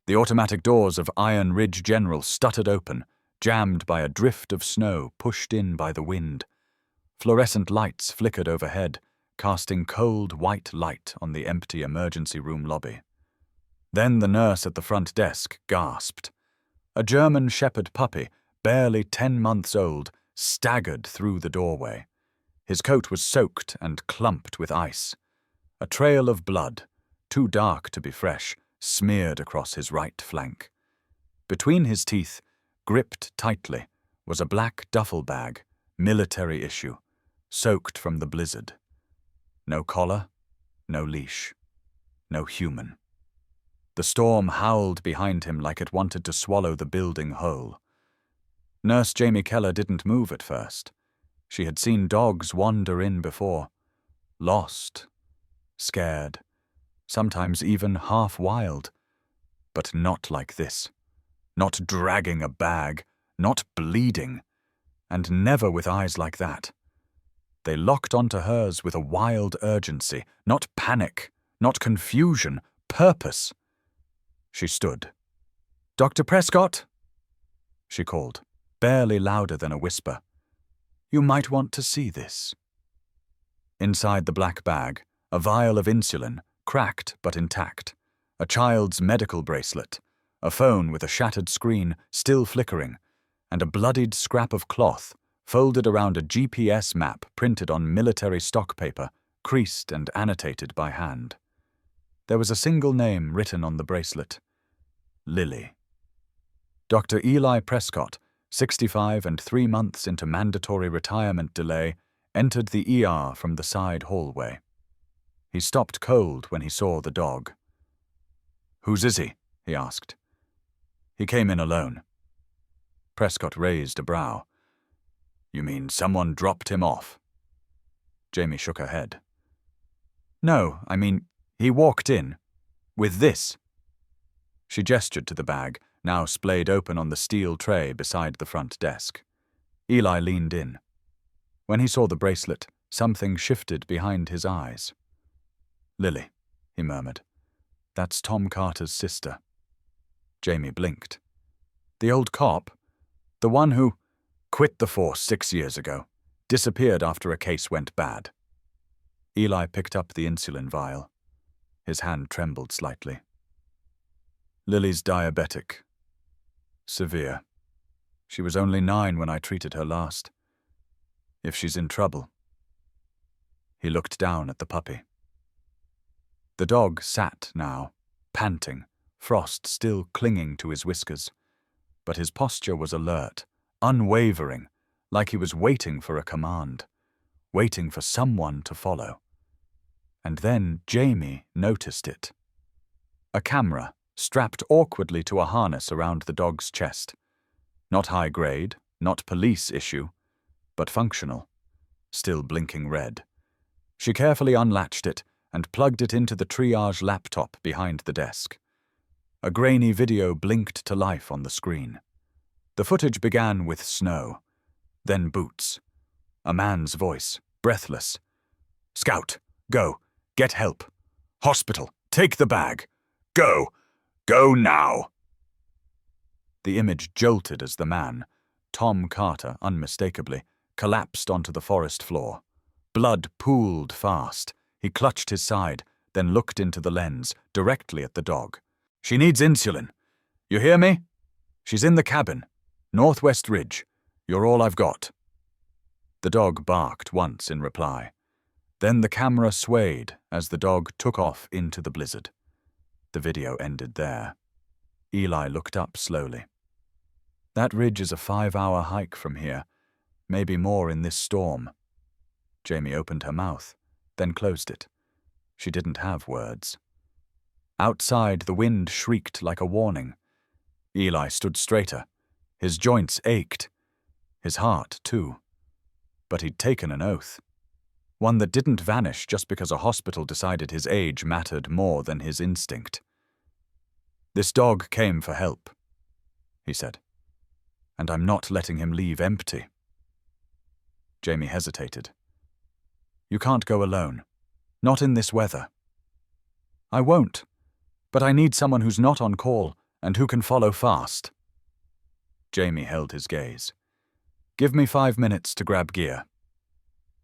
The automatic doors of Iron Ridge General stuttered open, jammed by a drift of snow pushed in by the wind. Fluorescent lights flickered overhead, casting cold white light on the empty emergency room lobby. Then the nurse at the front desk gasped. A German Shepherd puppy, barely 10 months old, staggered through the doorway. His coat was soaked and clumped with ice. A trail of blood, too dark to be fresh, smeared across his right flank. Between his teeth, gripped tightly, was a black duffel bag, military issue, soaked from the blizzard. No collar, no leash, no human. The storm howled behind him like it wanted to swallow the building whole. Nurse Jamie Keller didn't move at first. She had seen dogs wander in before, lost, scared, sometimes even half wild, but not like this. Not dragging a bag, not bleeding, and never with eyes like that. They locked onto hers with a wild urgency, not panic, not confusion, purpose. She stood. "Dr. Prescott?" she called, barely louder than a whisper. "You might want to see this." Inside the black bag, a vial of insulin, cracked but intact, a child's medical bracelet, a phone with a shattered screen still flickering, and a bloodied scrap of cloth folded around a GPS map printed on military stock paper, creased and annotated by hand. There was a single name written on the bracelet: Lily. Dr. Eli Prescott, 65 and 3 months into mandatory retirement delay, entered the ER from the side hallway. He stopped cold when he saw the dog. "Whose is he?" he asked. "He came in alone." Prescott raised a brow. "You mean someone dropped him off?" Jamie shook her head. "No, I mean, he walked in. With this." She gestured to the bag, now splayed open on the steel tray beside the front desk. Eli leaned in. When he saw the bracelet, something shifted behind his eyes. "Lily," he murmured. "That's Tom Carter's sister." Jamie blinked. "The old cop? The one who quit the force 6 years ago, disappeared after a case went bad." Eli picked up the insulin vial. His hand trembled slightly. "Lily's diabetic. Severe. She was only 9 when I treated her last. If she's in trouble." He looked down at the puppy. The dog sat now, panting, frost still clinging to his whiskers. But his posture was alert, unwavering, like he was waiting for a command, waiting for someone to follow. And then Jamie noticed it. A camera, strapped awkwardly to a harness around the dog's chest. Not high grade, not police issue, but functional, still blinking red. She carefully unlatched it and plugged it into the triage laptop behind the desk. A grainy video blinked to life on the screen. The footage began with snow, then boots. A man's voice, breathless. "Scout, go, get help. Hospital, take the bag. Go, go now." The image jolted as the man, Tom Carter unmistakably, collapsed onto the forest floor. Blood pooled fast. He clutched his side, then looked into the lens, directly at the dog. "She needs insulin. You hear me? She's in the cabin. Northwest Ridge. You're all I've got." The dog barked once in reply. Then the camera swayed as the dog took off into the blizzard. The video ended there. Eli looked up slowly. "That ridge is a 5-hour hike from here, maybe more in this storm." Jamie opened her mouth, then closed it. She didn't have words. Outside, the wind shrieked like a warning. Eli stood straighter. His joints ached. His heart, too. But he'd taken an oath. One that didn't vanish just because a hospital decided his age mattered more than his instinct. "This dog came for help," he said. "And I'm not letting him leave empty." Jamie hesitated. "You can't go alone. Not in this weather." "I won't. But I need someone who's not on call and who can follow fast." Jamie held his gaze. "Give me 5 minutes to grab gear."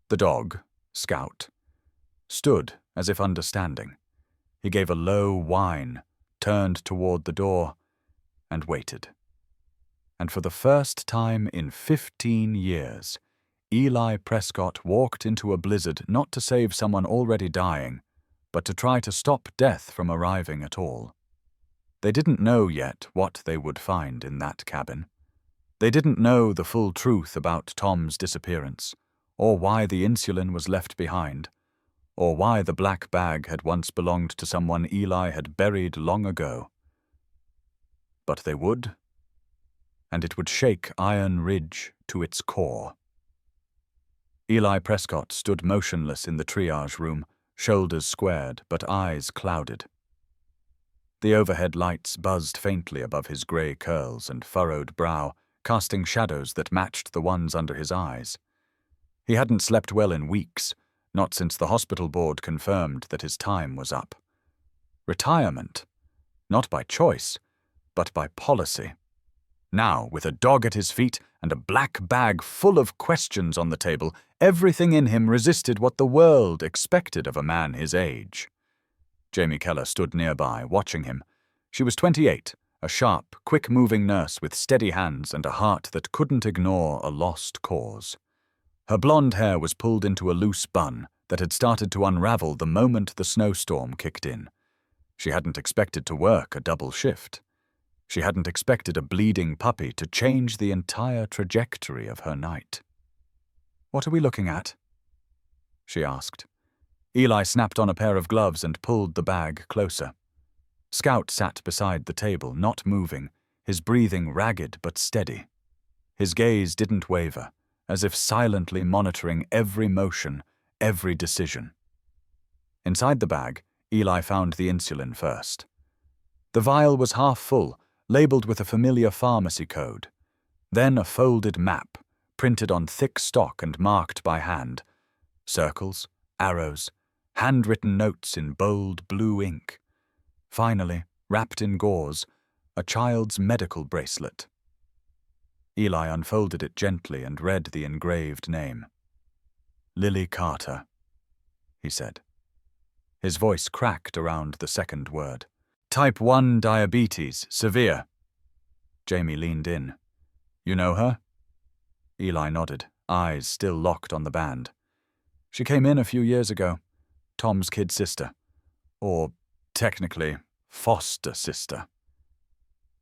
The dog, Scout, stood as if understanding. He gave a low whine, turned toward the door, and waited. And for the first time in 15 years, Eli Prescott walked into a blizzard not to save someone already dying, but to try to stop death from arriving at all. They didn't know yet what they would find in that cabin. They didn't know the full truth about Tom's disappearance, or why the insulin was left behind, or why the black bag had once belonged to someone Eli had buried long ago. But they would, and it would shake Iron Ridge to its core. Eli Prescott stood motionless in the triage room, shoulders squared but eyes clouded. The overhead lights buzzed faintly above his grey curls and furrowed brow, casting shadows that matched the ones under his eyes. He hadn't slept well in weeks, not since the hospital board confirmed that his time was up. Retirement, not by choice, but by policy. Now, with a dog at his feet and a black bag full of questions on the table, everything in him resisted what the world expected of a man his age. Jamie Keller stood nearby, watching him. She was 28, a sharp, quick-moving nurse with steady hands and a heart that couldn't ignore a lost cause. Her blonde hair was pulled into a loose bun that had started to unravel the moment the snowstorm kicked in. She hadn't expected to work a double shift. She hadn't expected a bleeding puppy to change the entire trajectory of her night. "What are we looking at?" she asked. Eli snapped on a pair of gloves and pulled the bag closer. Scout sat beside the table, not moving, his breathing ragged but steady. His gaze didn't waver, as if silently monitoring every motion, every decision. Inside the bag, Eli found the insulin first. The vial was half full, labeled with a familiar pharmacy code. Then a folded map, printed on thick stock and marked by hand. Circles, arrows, handwritten notes in bold blue ink. Finally, wrapped in gauze, a child's medical bracelet. Eli unfolded it gently and read the engraved name. "Lily Carter," he said. His voice cracked around the second word. "Type 1 diabetes, severe." Jamie leaned in. "You know her?" Eli nodded, eyes still locked on the band. "She came in a few years ago. Tom's kid sister. Or, technically, foster sister.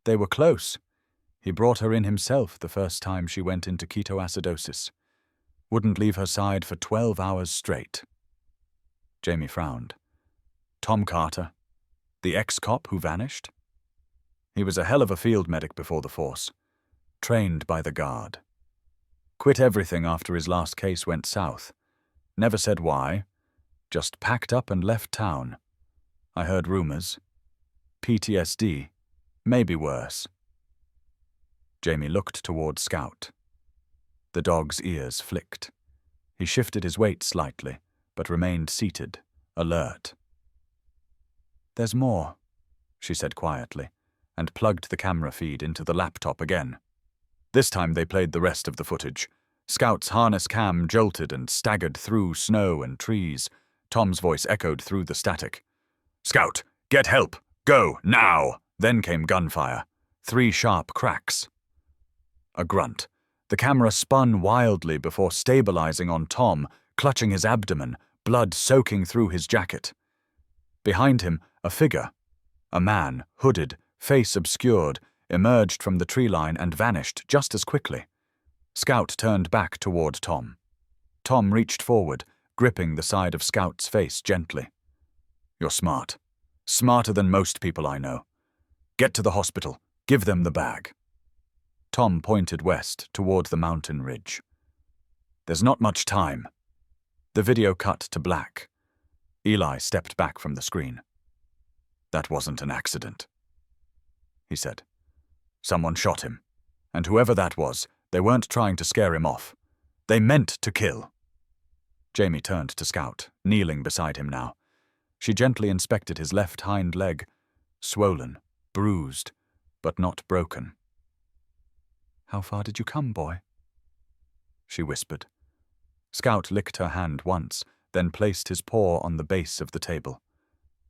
They were close. He brought her in himself the first time she went into ketoacidosis. Wouldn't leave her side for 12 hours straight." Jamie frowned. Tom Carter? The ex-cop who vanished? He was a hell of a field medic before the force. Trained by the Guard. Quit everything after his last case went south. Never said why. Just packed up and left town. I heard rumors. PTSD. Maybe worse. Jamie looked toward Scout. The dog's ears flicked. He shifted his weight slightly, but remained seated, alert. "There's more," she said quietly, and plugged the camera feed into the laptop again. This time they played the rest of the footage. Scout's harness cam jolted and staggered through snow and trees. Tom's voice echoed through the static. "Scout, get help! Go, now!" Then came gunfire. 3 sharp cracks. A grunt. The camera spun wildly before stabilizing on Tom, clutching his abdomen, blood soaking through his jacket. Behind him, a figure. A man, hooded, face obscured, emerged from the tree line and vanished just as quickly. Scout turned back toward Tom. Tom reached forward, gripping the side of Scout's face gently. "You're smart. Smarter than most people I know. Get to the hospital. Give them the bag." Tom pointed west toward the mountain ridge. "There's not much time." The video cut to black. Eli stepped back from the screen. "That wasn't an accident," he said. "Someone shot him. And whoever that was, they weren't trying to scare him off. They meant to kill." Jamie turned to Scout, kneeling beside him now. She gently inspected his left hind leg, swollen, bruised, but not broken. "How far did you come, boy?" she whispered. Scout licked her hand once, then placed his paw on the base of the table.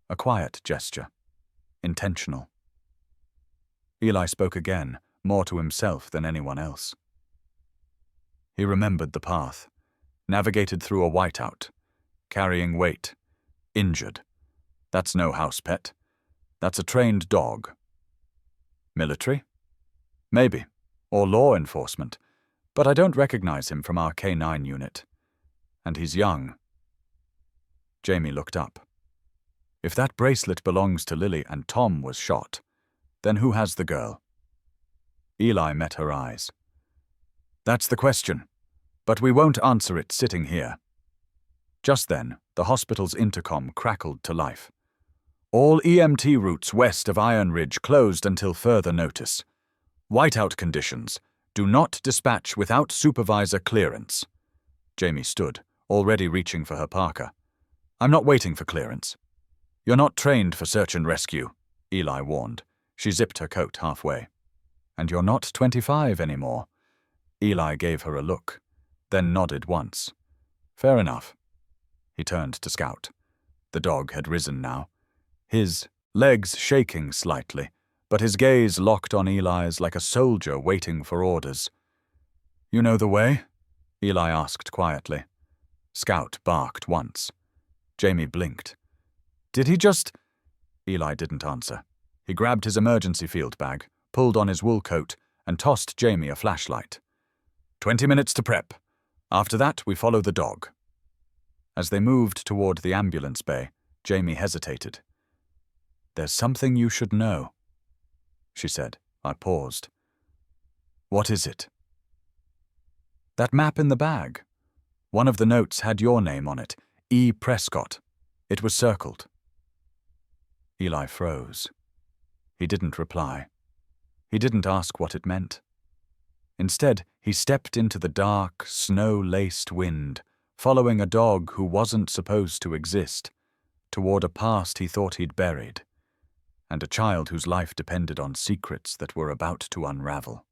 A quiet gesture. Intentional. Eli spoke again, more to himself than anyone else. He remembered the path, navigated through a whiteout, carrying weight, injured. That's no house pet. That's a trained dog. Military? Maybe. Or law enforcement. But I don't recognize him from our K9 unit. And he's young. Jamie looked up. If that bracelet belongs to Lily and Tom was shot, then who has the girl? Eli met her eyes. That's the question, but we won't answer it sitting here. Just then, the hospital's intercom crackled to life. All EMT routes west of Iron Ridge closed until further notice. Whiteout conditions. Do not dispatch without supervisor clearance. Jamie stood, already reaching for her parka. I'm not waiting for clearance. You're not trained for search and rescue, Eli warned. She zipped her coat halfway. And you're not 25 anymore. Eli gave her a look, then nodded once. Fair enough. He turned to Scout. The dog had risen now, his legs shaking slightly, but his gaze locked on Eli's like a soldier waiting for orders. You know the way? Eli asked quietly. Scout barked once. Jamie blinked. Did he just... Eli didn't answer. He grabbed his emergency field bag, pulled on his wool coat, and tossed Jamie a flashlight. 20 minutes to prep. After that, we follow the dog. As they moved toward the ambulance bay, Jamie hesitated. There's something you should know, she said. I paused. What is it? That map in the bag. One of the notes had your name on it, E. Prescott. It was circled. Eli froze. He didn't reply. He didn't ask what it meant. Instead, he stepped into the dark, snow-laced wind, following a dog who wasn't supposed to exist, toward a past he thought he'd buried, and a child whose life depended on secrets that were about to unravel.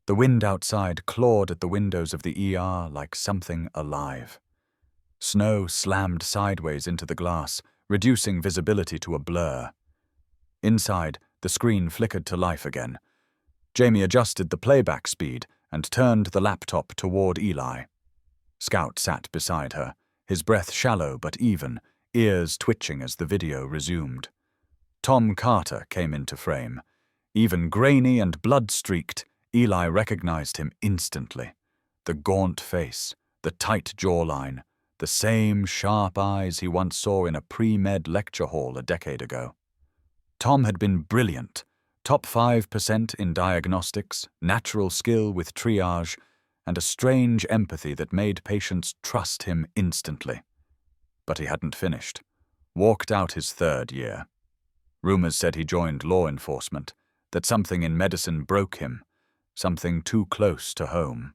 The wind outside clawed at the windows of the ER like something alive. Snow slammed sideways into the glass, reducing visibility to a blur. Inside, the screen flickered to life again. Jamie adjusted the playback speed and turned the laptop toward Eli. Scout sat beside her, his breath shallow but even, ears twitching as the video resumed. Tom Carter came into frame. Even grainy and blood-streaked, Eli recognized him instantly. The gaunt face, the tight jawline, the same sharp eyes he once saw in a pre-med lecture hall a decade ago. Tom had been brilliant, top 5% in diagnostics, natural skill with triage, and a strange empathy that made patients trust him instantly. But he hadn't finished. Walked out his 3rd year. Rumors said he joined law enforcement, that something in medicine broke him, something too close to home.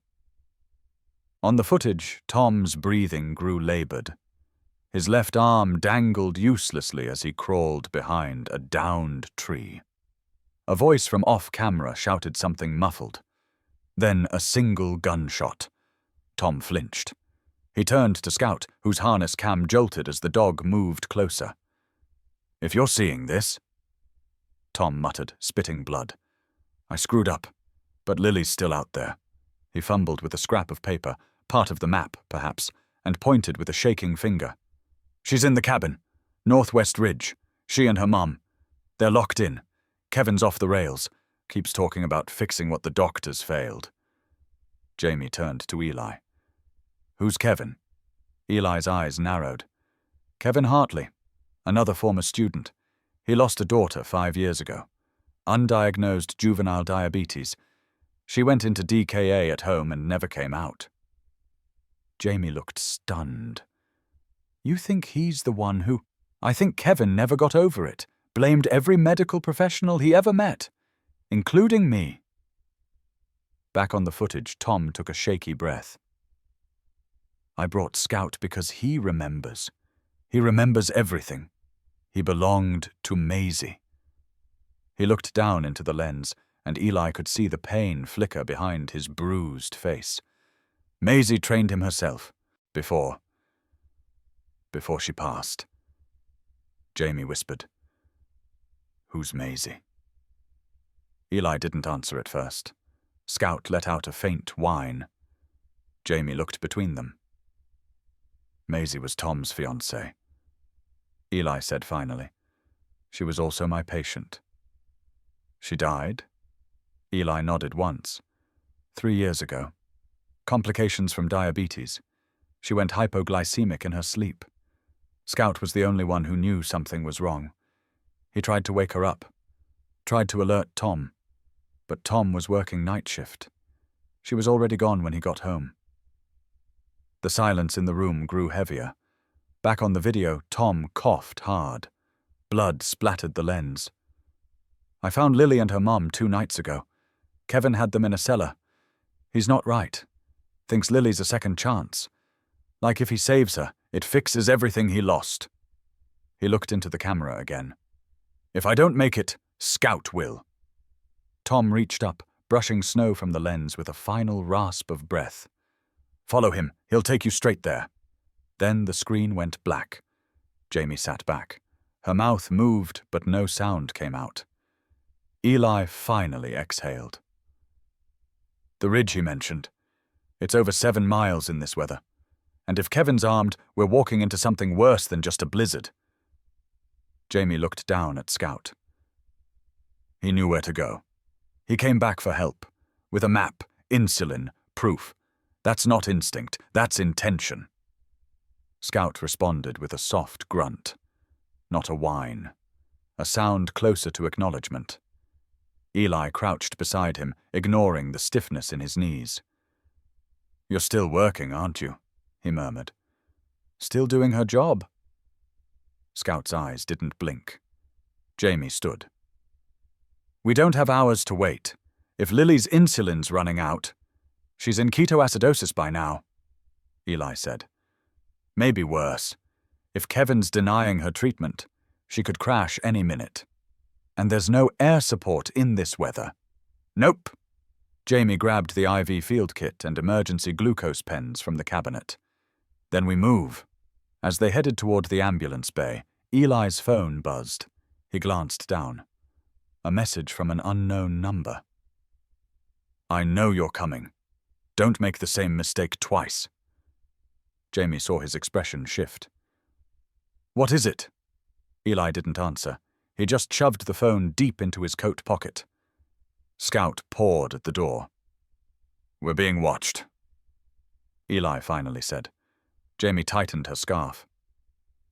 On the footage, Tom's breathing grew labored. His left arm dangled uselessly as he crawled behind a downed tree. A voice from off-camera shouted something muffled. Then a single gunshot. Tom flinched. He turned to Scout, whose harness cam jolted as the dog moved closer. If you're seeing this... Tom muttered, spitting blood. I screwed up, but Lily's still out there. He fumbled with a scrap of paper, part of the map, perhaps, and pointed with a shaking finger. She's in the cabin. Northwest Ridge. She and her mum. They're locked in. Kevin's off the rails. Keeps talking about fixing what the doctors failed. Jamie turned to Eli. Who's Kevin? Eli's eyes narrowed. Kevin Hartley. Another former student. He lost a daughter 5 years ago. Undiagnosed juvenile diabetes. She went into DKA at home and never came out. Jamie looked stunned. You think he's the one who... I think Kevin never got over it. Blamed every medical professional he ever met, including me. Back on the footage, Tom took a shaky breath. I brought Scout because he remembers. He remembers everything. He belonged to Maisie. He looked down into the lens, and Eli could see the pain flicker behind his bruised face. Maisie trained him herself, before she passed. Jamie whispered, "Who's Maisie?" Eli didn't answer at first. Scout let out a faint whine. Jamie looked between them. Maisie was Tom's fiancée. Eli said finally, "She was also my patient." "She died?" Eli nodded once. 3 years ago. Complications from diabetes. She went hypoglycemic in her sleep. Scout was the only one who knew something was wrong. He tried to wake her up, tried to alert Tom, but Tom was working night shift. She was already gone when he got home. The silence in the room grew heavier. Back on the video, Tom coughed hard. Blood splattered the lens. "I found Lily and her mom 2 nights ago. Kevin had them in a cellar. He's not right. Thinks Lily's a second chance. Like if he saves her, it fixes everything he lost." He looked into the camera again. "If I don't make it, Scout will." Tom reached up, brushing snow from the lens with a final rasp of breath. "Follow him. He'll take you straight there." Then the screen went black. Jamie sat back. Her mouth moved, but no sound came out. Eli finally exhaled. "The ridge he mentioned. It's over 7 miles in this weather. And if Kevin's armed, we're walking into something worse than just a blizzard." Jamie looked down at Scout. "He knew where to go. He came back for help. With a map, insulin, proof. That's not instinct, that's intention." Scout responded with a soft grunt. Not a whine. A sound closer to acknowledgement. Eli crouched beside him, ignoring the stiffness in his knees. "You're still working, aren't you?" he murmured. "Still doing her job." Scout's eyes didn't blink. Jamie stood. "We don't have hours to wait. If Lily's insulin's running out—" "She's in ketoacidosis by now," Eli said. "Maybe worse. If Kevin's denying her treatment, she could crash any minute. And there's no air support in this weather." "Nope." Jamie grabbed the IV field kit and emergency glucose pens from the cabinet. "Then we move." As they headed toward the ambulance bay, Eli's phone buzzed. He glanced down. A message from an unknown number. "I know you're coming. Don't make the same mistake twice." Jamie saw his expression shift. "What is it?" Eli didn't answer. He just shoved the phone deep into his coat pocket. Scout pawed at the door. "We're being watched," Eli finally said. Jamie tightened her scarf.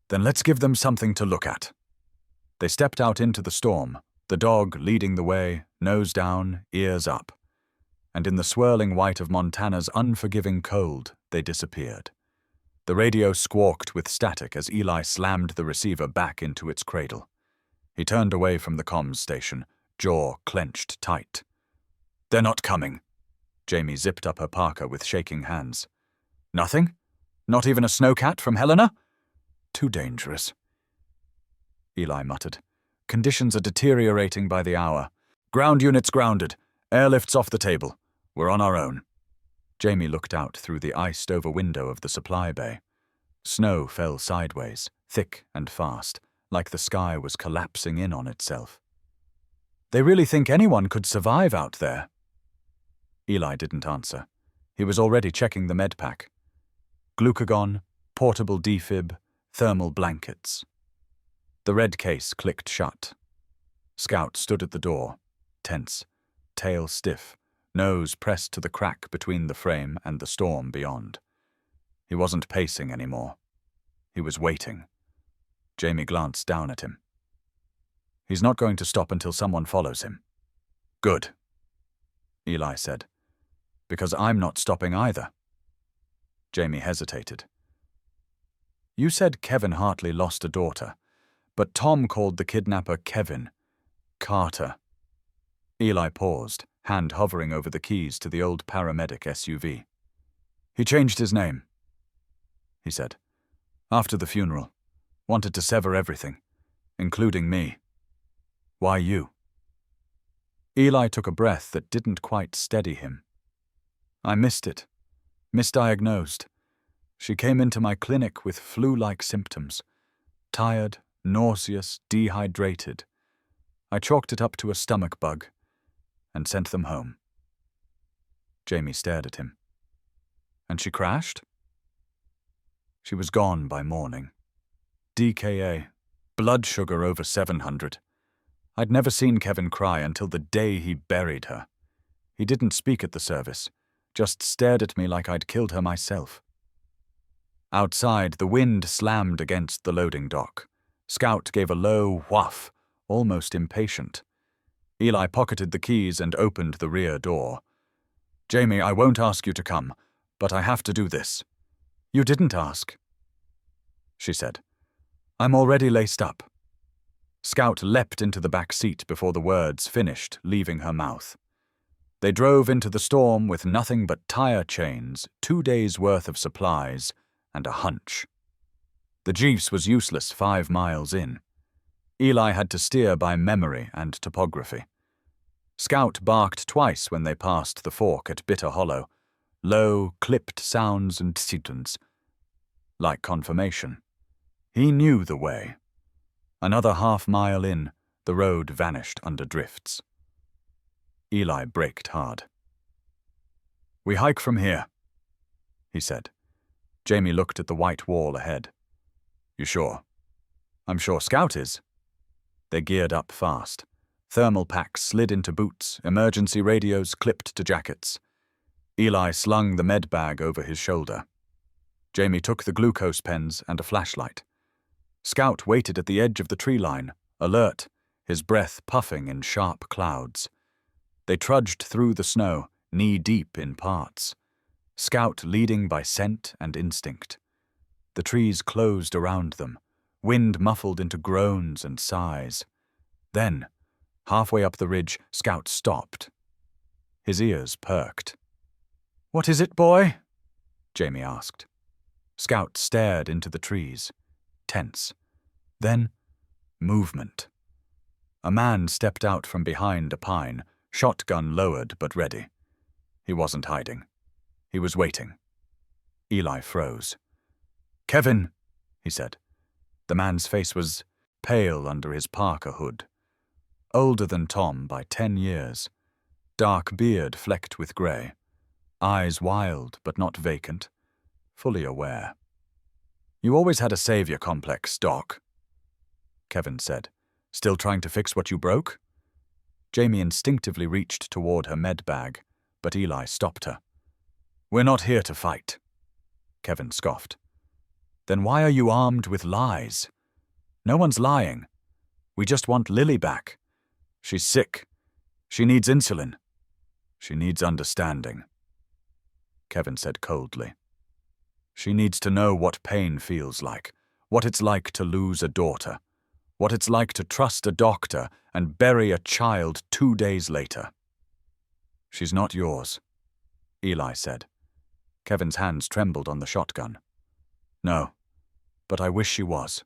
"Then let's give them something to look at." They stepped out into the storm, the dog leading the way, nose down, ears up. And in the swirling white of Montana's unforgiving cold, they disappeared. The radio squawked with static as Eli slammed the receiver back into its cradle. He turned away from the comms station, jaw clenched tight. "They're not coming." Jamie zipped up her parka with shaking hands. "Nothing? Not even a snowcat from Helena?" "Too dangerous." Eli muttered. "Conditions are deteriorating by the hour. Ground units grounded. Airlift's off the table. We're on our own." Jamie looked out through the iced-over window of the supply bay. Snow fell sideways, thick and fast, like the sky was collapsing in on itself. "They really think anyone could survive out there?" Eli didn't answer. He was already checking the med pack. Glucagon, portable defib, thermal blankets. The red case clicked shut. Scout stood at the door, tense, tail stiff, nose pressed to the crack between the frame and the storm beyond. He wasn't pacing anymore. He was waiting. Jamie glanced down at him. "He's not going to stop until someone follows him." "Good," Eli said. "Because I'm not stopping either." Jamie hesitated. "You said Kevin Hartley lost a daughter, but Tom called the kidnapper Kevin. Carter." Eli paused, hand hovering over the keys to the old paramedic SUV. "He changed his name," he said. "After the funeral. Wanted to sever everything, including me." "Why you?" Eli took a breath that didn't quite steady him. I missed it. Misdiagnosed. She came into my clinic with flu-like symptoms. Tired, nauseous, dehydrated. I chalked it up to a stomach bug and sent them home. Jamie stared at him. And she crashed? She was gone by morning. DKA. Blood sugar over 700. I'd never seen Kevin cry until the day he buried her. He didn't speak at the service, just stared at me like I'd killed her myself. Outside, the wind slammed against the loading dock. Scout gave a low whuff, almost impatient. Eli pocketed the keys and opened the rear door. Jamie, I won't ask you to come, but I have to do this. You didn't ask, she said. I'm already laced up. Scout leapt into the back seat before the words finished leaving her mouth. They drove into the storm with nothing but tire chains, 2 days' worth of supplies, and a hunch. The Jeeves was useless 5 miles in. Eli had to steer by memory and topography. Scout barked twice when they passed the fork at Bitter Hollow, low, clipped sounds and signals, like confirmation. He knew the way. Another half-mile in, the road vanished under drifts. Eli braked hard. We hike from here, he said. Jamie looked at the white wall ahead. You sure? I'm sure Scout is. They geared up fast. Thermal packs slid into boots, emergency radios clipped to jackets. Eli slung the med bag over his shoulder. Jamie took the glucose pens and a flashlight. Scout waited at the edge of the tree line, alert, his breath puffing in sharp clouds. They trudged through the snow, knee-deep in parts. Scout leading by scent and instinct. The trees closed around them, wind muffled into groans and sighs. Then, halfway up the ridge, Scout stopped. His ears perked. What is it, boy? Jamie asked. Scout stared into the trees, tense. Then, movement. A man stepped out from behind a pine, shotgun lowered but ready. He wasn't hiding. He was waiting. Eli froze. Kevin, he said. The man's face was pale under his parka hood. Older than Tom by 10 years. Dark beard flecked with grey. Eyes wild but not vacant. Fully aware. You always had a savior complex, Doc, Kevin said. Still trying to fix what you broke? Jamie instinctively reached toward her med bag, but Eli stopped her. We're not here to fight, Kevin scoffed. Then why are you armed with lies? No one's lying. We just want Lily back. She's sick. She needs insulin. She needs understanding, Kevin said coldly. She needs to know what pain feels like, what it's like to lose a daughter, what it's like to trust a doctor and bury a child 2 days later. She's not yours, Eli said. Kevin's hands trembled on the shotgun. No, but I wish she was.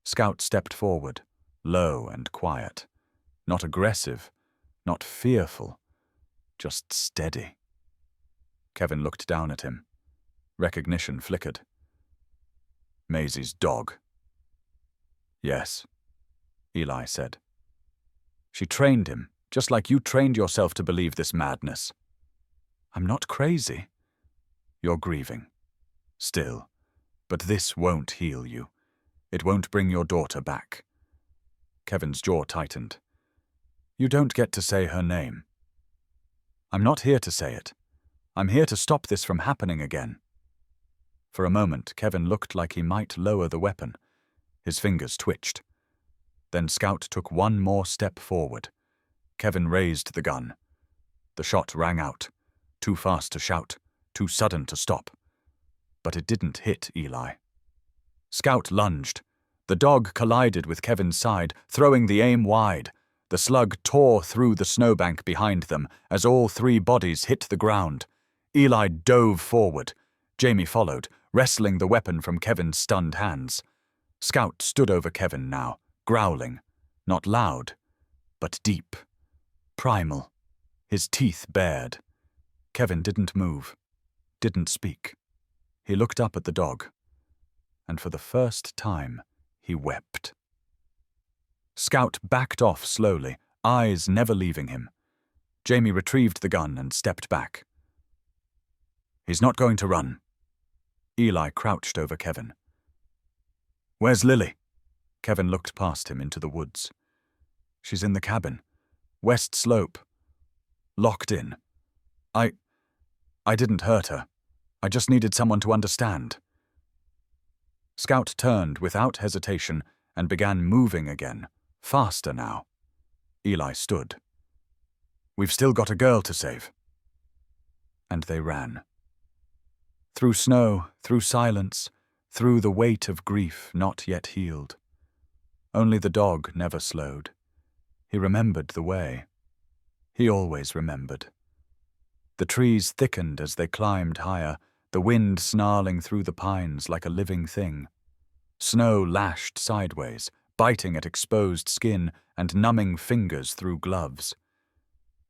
Scout stepped forward, low and quiet. Not aggressive, not fearful, just steady. Kevin looked down at him. Recognition flickered. Maisie's dog. Yes, Eli said. She trained him, just like you trained yourself to believe this madness. I'm not crazy. You're grieving. Still. But this won't heal you. It won't bring your daughter back. Kevin's jaw tightened. You don't get to say her name. I'm not here to say it. I'm here to stop this from happening again. For a moment, Kevin looked like he might lower the weapon. His fingers twitched. Then Scout took one more step forward. Kevin raised the gun. The shot rang out. Too fast to shout, too sudden to stop. But it didn't hit Eli. Scout lunged. The dog collided with Kevin's side, throwing the aim wide. The slug tore through the snowbank behind them as all 3 bodies hit the ground. Eli dove forward. Jamie followed, wrestling the weapon from Kevin's stunned hands. Scout stood over Kevin now, growling. Not loud, but deep. primal, his teeth bared. Kevin didn't move, didn't speak. He looked up at the dog, and for the first time, he wept. Scout backed off slowly, eyes never leaving him. Jamie retrieved the gun and stepped back. He's not going to run. Eli crouched over Kevin. Where's Lily? Kevin looked past him into the woods. She's in the cabin. West Slope. Locked in. I didn't hurt her. I just needed someone to understand. Scout turned without hesitation and began moving again, faster now. Eli stood. We've still got a girl to save. And they ran. Through snow, through silence, through the weight of grief not yet healed. Only the dog never slowed. He remembered the way. He always remembered. The trees thickened as they climbed higher, the wind snarling through the pines like a living thing. Snow lashed sideways, biting at exposed skin and numbing fingers through gloves.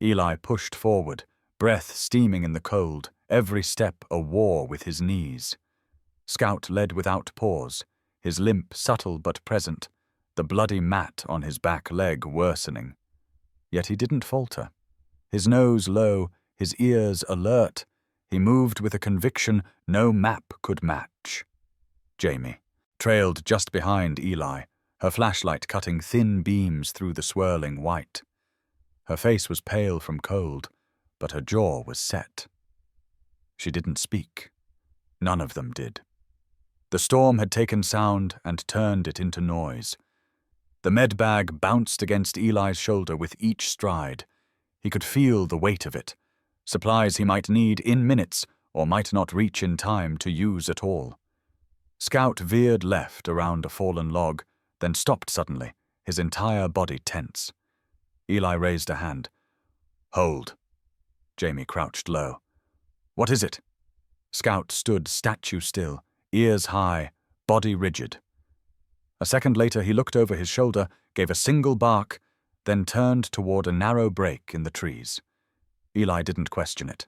Eli pushed forward, breath steaming in the cold, every step a war with his knees. Scout led without pause, his limp subtle but present, the bloody mat on his back leg worsening. Yet he didn't falter. His nose low, his ears alert, he moved with a conviction no map could match. Jamie trailed just behind Eli, her flashlight cutting thin beams through the swirling white. Her face was pale from cold, but her jaw was set. She didn't speak. None of them did. The storm had taken sound and turned it into noise. The med bag bounced against Eli's shoulder with each stride. He could feel the weight of it, supplies he might need in minutes or might not reach in time to use at all. Scout veered left around a fallen log, then stopped suddenly, his entire body tense. Eli raised a hand. Hold. Jamie crouched low. What is it? Scout stood statue still, ears high, body rigid. A second later he looked over his shoulder, gave a single bark, then turned toward a narrow break in the trees. Eli didn't question it.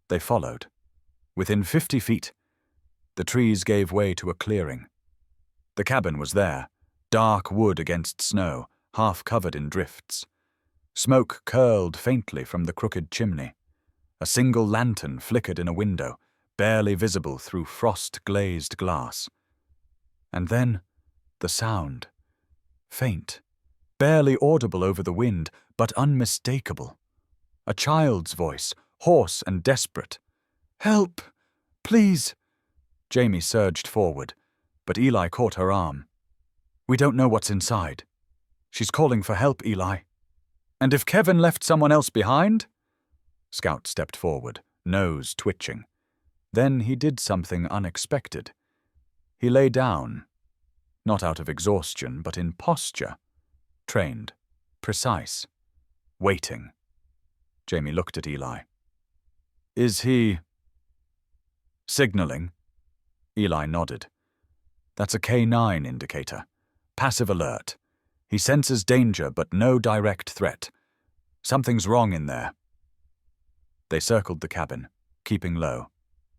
They followed. Within 50 feet, the trees gave way to a clearing. The cabin was there, dark wood against snow, half covered in drifts. Smoke curled faintly from the crooked chimney. A single lantern flickered in a window, barely visible through frost-glazed glass. And then, the sound. Faint, barely audible over the wind, but unmistakable. A child's voice, hoarse and desperate. Help! Please! Jamie surged forward, but Eli caught her arm. We don't know what's inside. She's calling for help, Eli. And if Kevin left someone else behind? Scout stepped forward, nose twitching. Then he did something unexpected. He lay down, not out of exhaustion, but in posture. Trained, precise, waiting. Jamie looked at Eli. Is he signaling? Eli nodded. That's a K9 indicator. Passive alert. He senses danger but no direct threat. Something's wrong in there. They circled the cabin, keeping low.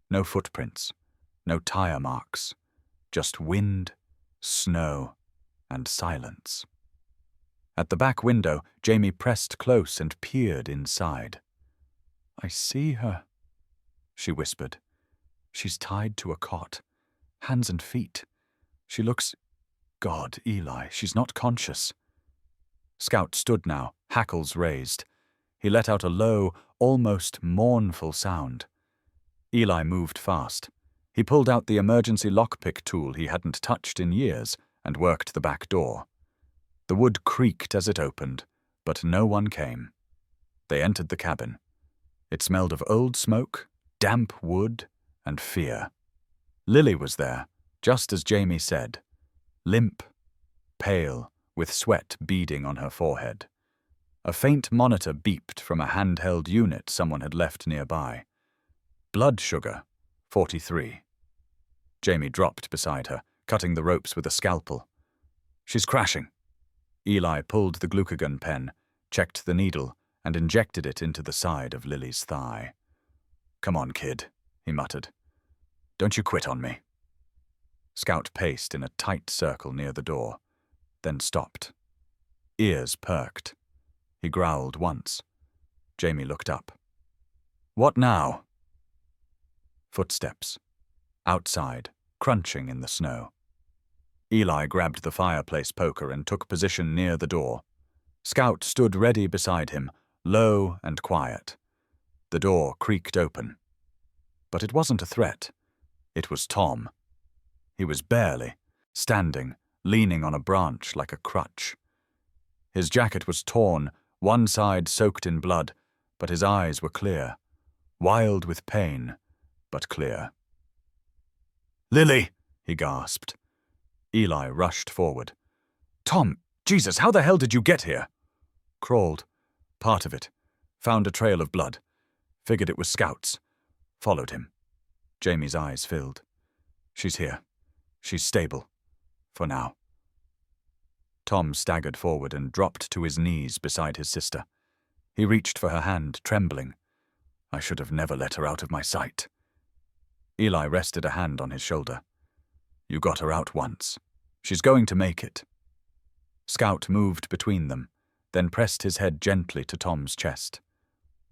No footprints, no tire marks. Just wind, snow, and silence. At the back window, Jamie pressed close and peered inside. I see her, she whispered. She's tied to a cot, hands and feet. She looks... God, Eli, she's not conscious. Scout stood now, hackles raised. He let out a low, almost mournful sound. Eli moved fast. He pulled out the emergency lockpick tool he hadn't touched in years and worked the back door. The wood creaked as it opened, but no one came. They entered the cabin. It smelled of old smoke, damp wood, and fear. Lily was there, just as Jamie said. Limp, pale, with sweat beading on her forehead. A faint monitor beeped from a handheld unit someone had left nearby. Blood sugar, 43. Jamie dropped beside her, cutting the ropes with a scalpel. She's crashing. Eli pulled the glucagon pen, checked the needle, and injected it into the side of Lily's thigh. "Come on, kid," he muttered. "Don't you quit on me." Scout paced in a tight circle near the door, then stopped. Ears perked. He growled once. Jamie looked up. "What now?" Footsteps. Outside, crunching in the snow. Eli grabbed the fireplace poker and took position near the door. Scout stood ready beside him, low and quiet. The door creaked open. But it wasn't a threat. It was Tom. He was barely, standing, leaning on a branch like a crutch. His jacket was torn, one side soaked in blood, but his eyes were clear, wild with pain, but clear. "Lily!" he gasped. Eli rushed forward. "Tom, Jesus, how the hell did you get here?" Crawled. Part of it. Found a trail of blood. Figured it was Scout's. Followed him. Jamie's eyes filled. "She's here. She's stable. For now." Tom staggered forward and dropped to his knees beside his sister. He reached for her hand, trembling. "I should have never let her out of my sight." Eli rested a hand on his shoulder. "You got her out once. She's going to make it." Scout moved between them, then pressed his head gently to Tom's chest.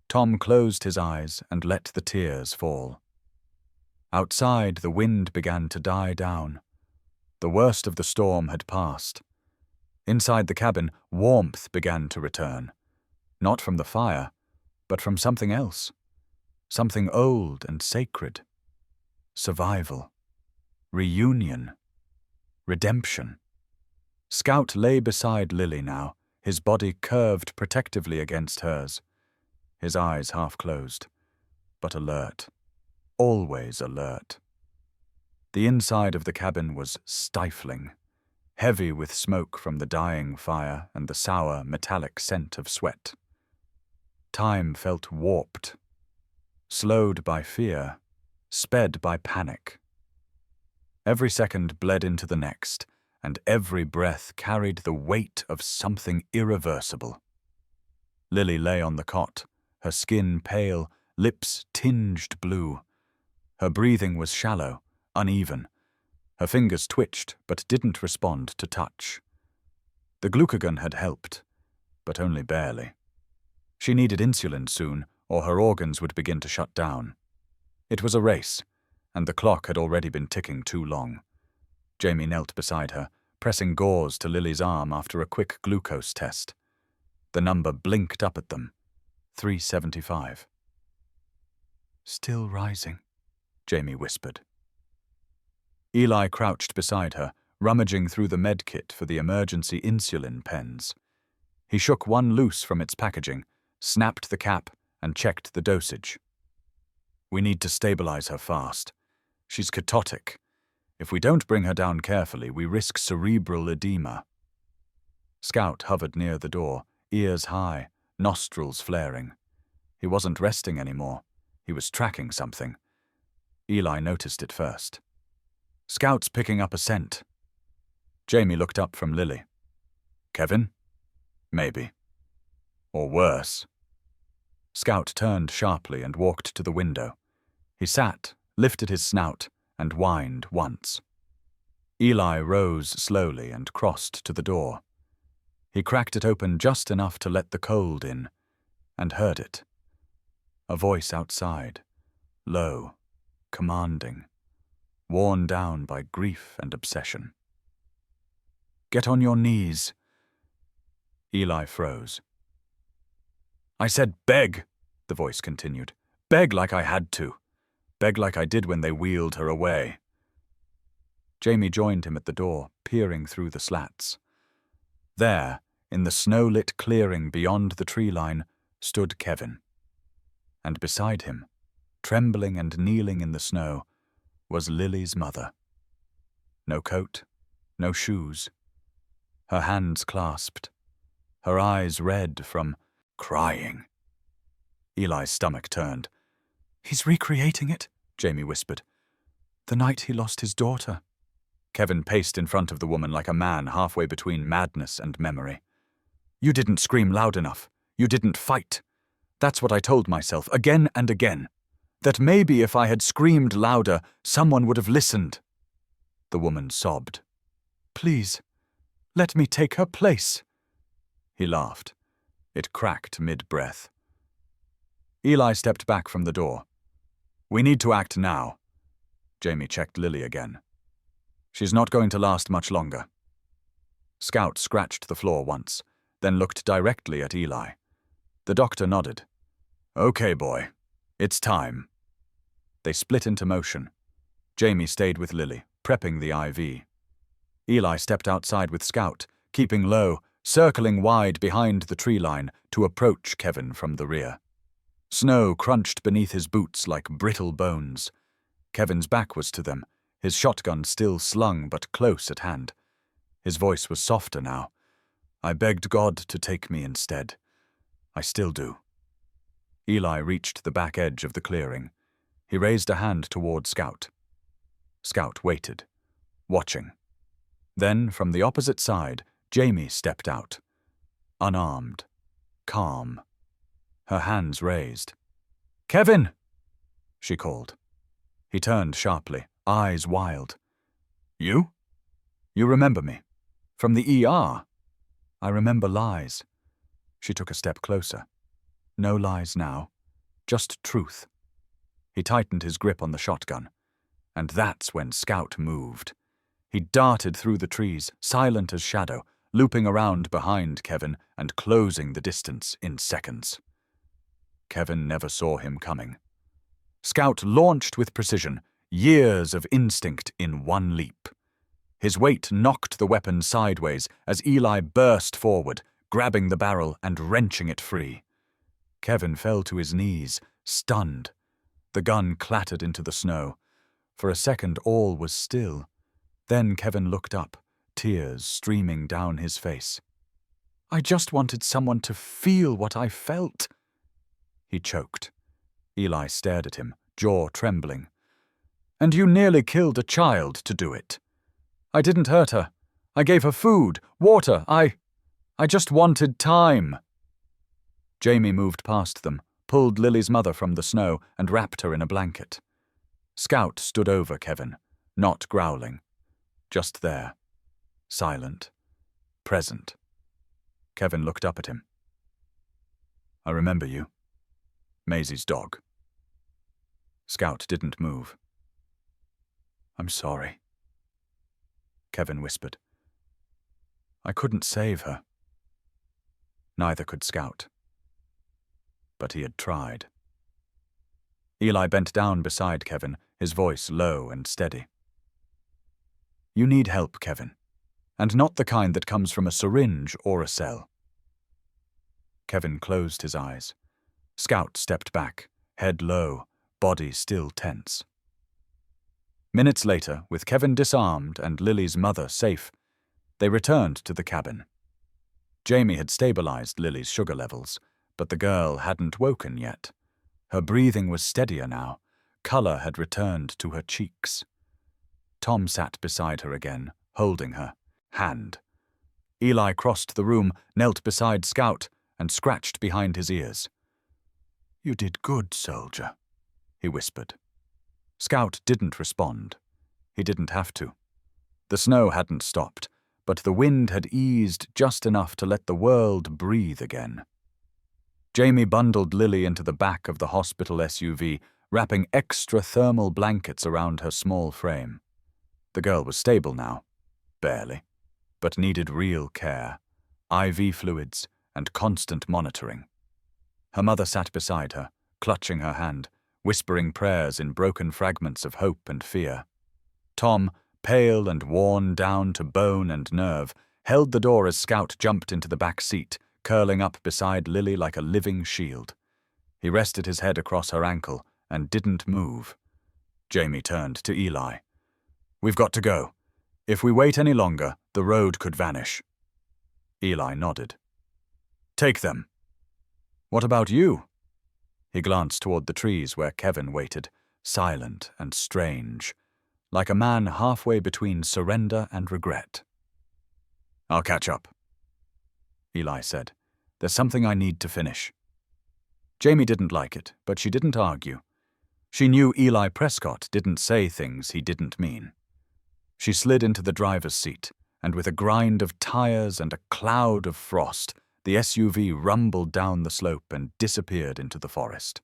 Tom closed his eyes and let the tears fall. Outside, the wind began to die down. The worst of the storm had passed. Inside the cabin, warmth began to return. Not from the fire, but from something else. Something old and sacred. Survival. Reunion. Redemption. Scout lay beside Lily now, his body curved protectively against hers. His eyes half closed, but alert. Always alert. The inside of the cabin was stifling, heavy with smoke from the dying fire and the sour, metallic scent of sweat. Time felt warped, slowed by fear, sped by panic. Every second bled into the next, and every breath carried the weight of something irreversible. Lily lay on the cot, her skin pale, lips tinged blue. Her breathing was shallow, uneven. Her fingers twitched, but didn't respond to touch. The glucagon had helped, but only barely. She needed insulin soon, or her organs would begin to shut down. It was a race, and the clock had already been ticking too long. Jamie knelt beside her, pressing gauze to Lily's arm after a quick glucose test. The number blinked up at them. 375. "Still rising," Jamie whispered. Eli crouched beside her, rummaging through the med kit for the emergency insulin pens. He shook one loose from its packaging, snapped the cap, and checked the dosage. "We need to stabilize her fast. She's ketotic. If we don't bring her down carefully, we risk cerebral edema." Scout hovered near the door, ears high, nostrils flaring. He wasn't resting anymore. He was tracking something. Eli noticed it first. "Scout's picking up a scent." Jamie looked up from Lily. "Kevin? Maybe. Or worse." Scout turned sharply and walked to the window. He sat, lifted his snout, and whined once. Eli rose slowly and crossed to the door. He cracked it open just enough to let the cold in, and heard it. A voice outside, low, commanding, worn down by grief and obsession. "Get on your knees." Eli froze. "I said beg," the voice continued. "Beg like I had to. Beg like I did when they wheeled her away." Jamie joined him at the door, peering through the slats. There, in the snow-lit clearing beyond the tree line, stood Kevin. And beside him, trembling and kneeling in the snow, was Lily's mother. No coat, no shoes. Her hands clasped, her eyes red from crying. Eli's stomach turned. "He's recreating it," Jamie whispered. "The night he lost his daughter." Kevin paced in front of the woman like a man halfway between madness and memory. "You didn't scream loud enough. You didn't fight. That's what I told myself again and again. That maybe if I had screamed louder, someone would have listened. The woman sobbed. Please, let me take her place. He laughed. It cracked mid-breath. Eli stepped back from the door. We need to act now. Jamie checked Lily again. She's not going to last much longer. Scout scratched the floor once, then looked directly at Eli. The doctor nodded. Okay, boy. It's time. They split into motion. Jamie stayed with Lily, prepping the IV. Eli stepped outside with Scout, keeping low, circling wide behind the tree line to approach Kevin from the rear. Snow crunched beneath his boots like brittle bones. Kevin's back was to them, his shotgun still slung but close at hand. His voice was softer now. I begged God to take me instead. I still do. Eli reached the back edge of the clearing. He raised a hand toward Scout. Scout waited, watching. Then, from the opposite side, Jamie stepped out. Unarmed. Calm. Her hands raised. Kevin! She called. He turned sharply, eyes wild. You? You remember me? From the ER? I remember lies. She took a step closer. No lies now. Just truth. He tightened his grip on the shotgun. And that's when Scout moved. He darted through the trees, silent as shadow, looping around behind Kevin and closing the distance in seconds. Kevin never saw him coming. Scout launched with precision, years of instinct in one leap. His weight knocked the weapon sideways as Eli burst forward, grabbing the barrel and wrenching it free. Kevin fell to his knees, stunned. The gun clattered into the snow. For a second all was still. Then Kevin looked up, tears streaming down his face. I just wanted someone to feel what I felt. He choked. Eli stared at him, jaw trembling. And you nearly killed a child to do it. I didn't hurt her. I gave her food, water. I just wanted time. Jamie moved past them, pulled Lily's mother from the snow and wrapped her in a blanket. Scout stood over Kevin, not growling. Just there. Silent. Present. Kevin looked up at him. I remember you. Maisie's dog. Scout didn't move. I'm sorry. Kevin whispered. I couldn't save her. Neither could Scout. But he had tried. Eli bent down beside Kevin, his voice low and steady. You need help, Kevin, and not the kind that comes from a syringe or a cell. Kevin closed his eyes. Scout stepped back, head low, body still tense. Minutes later, with Kevin disarmed and Lily's mother safe, they returned to the cabin. Jamie had stabilized Lily's sugar levels, but the girl hadn't woken yet. Her breathing was steadier now. Color had returned to her cheeks. Tom sat beside her again, holding her, hand. Eli crossed the room, knelt beside Scout, and scratched behind his ears. You did good, soldier, he whispered. Scout didn't respond. He didn't have to. The snow hadn't stopped, but the wind had eased just enough to let the world breathe again. Jamie bundled Lily into the back of the hospital SUV, wrapping extra thermal blankets around her small frame. The girl was stable now, barely, but needed real care, IV fluids, and constant monitoring. Her mother sat beside her, clutching her hand, whispering prayers in broken fragments of hope and fear. Tom, pale and worn down to bone and nerve, held the door as Scout jumped into the back seat, curling up beside Lily like a living shield. He rested his head across her ankle and didn't move. Jamie turned to Eli. We've got to go. If we wait any longer, the road could vanish. Eli nodded. Take them. What about you? He glanced toward the trees where Kevin waited, silent and strange, like a man halfway between surrender and regret. I'll catch up, Eli said, There's something I need to finish." Jamie didn't like it, but she didn't argue. She knew Eli Prescott didn't say things he didn't mean. She slid into the driver's seat, and with a grind of tires and a cloud of frost, the SUV rumbled down the slope and disappeared into the forest.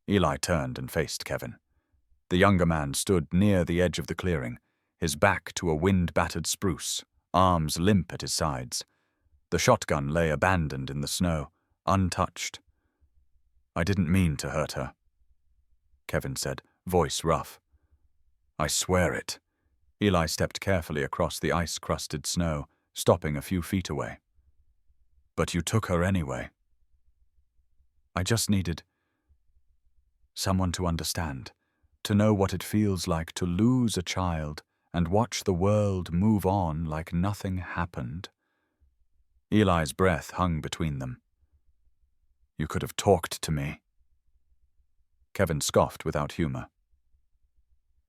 Eli turned and faced Kevin. The younger man stood near the edge of the clearing, his back to a wind-battered spruce, arms limp at his sides. The shotgun lay abandoned in the snow, untouched. "I didn't mean to hurt her," Kevin said, voice rough. "I swear it." Eli stepped carefully across the ice-crusted snow, stopping a few feet away. "But you took her anyway." "I just needed someone to understand, to know what it feels like to lose a child and watch the world move on like nothing happened." Eli's breath hung between them. "You could have talked to me." Kevin scoffed without humor.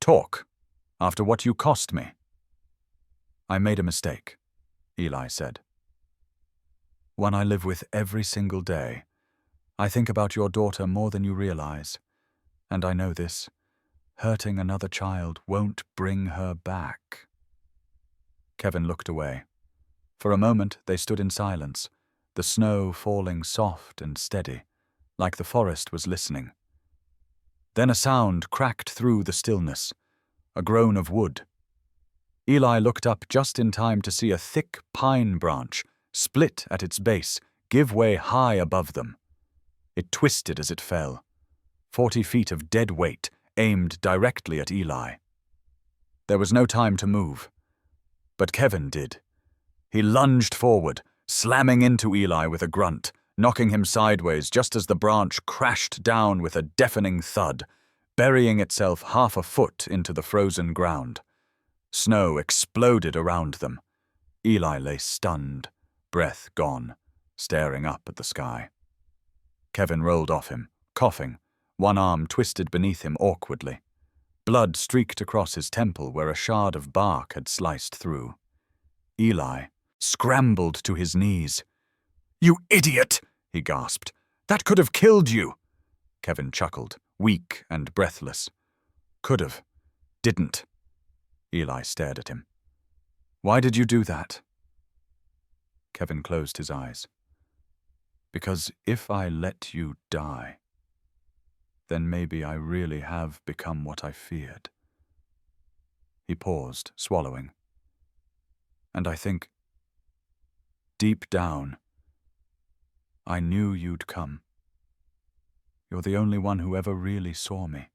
"Talk? After what you cost me?" "I made a mistake," Eli said. "One I live with every single day. I think about your daughter more than you realize. And I know this. Hurting another child won't bring her back." Kevin looked away. For a moment they stood in silence, the snow falling soft and steady, like the forest was listening. Then a sound cracked through the stillness, a groan of wood. Eli looked up just in time to see a thick pine branch, split at its base, give way high above them. It twisted as it fell. 40 feet of dead weight aimed directly at Eli. There was no time to move. But Kevin did. He lunged forward, slamming into Eli with a grunt, knocking him sideways just as the branch crashed down with a deafening thud, burying itself half a foot into the frozen ground. Snow exploded around them. Eli lay stunned, breath gone, staring up at the sky. Kevin rolled off him, coughing, one arm twisted beneath him awkwardly. Blood streaked across his temple where a shard of bark had sliced through. Eli scrambled to his knees. "You idiot!" he gasped. "That could have killed you!" Kevin chuckled, weak and breathless. "Could have. Didn't." Eli stared at him. "Why did you do that?" Kevin closed his eyes. "Because if I let you die, then maybe I really have become what I feared." He paused, swallowing. "And I think, deep down, I knew you'd come. You're the only one who ever really saw me.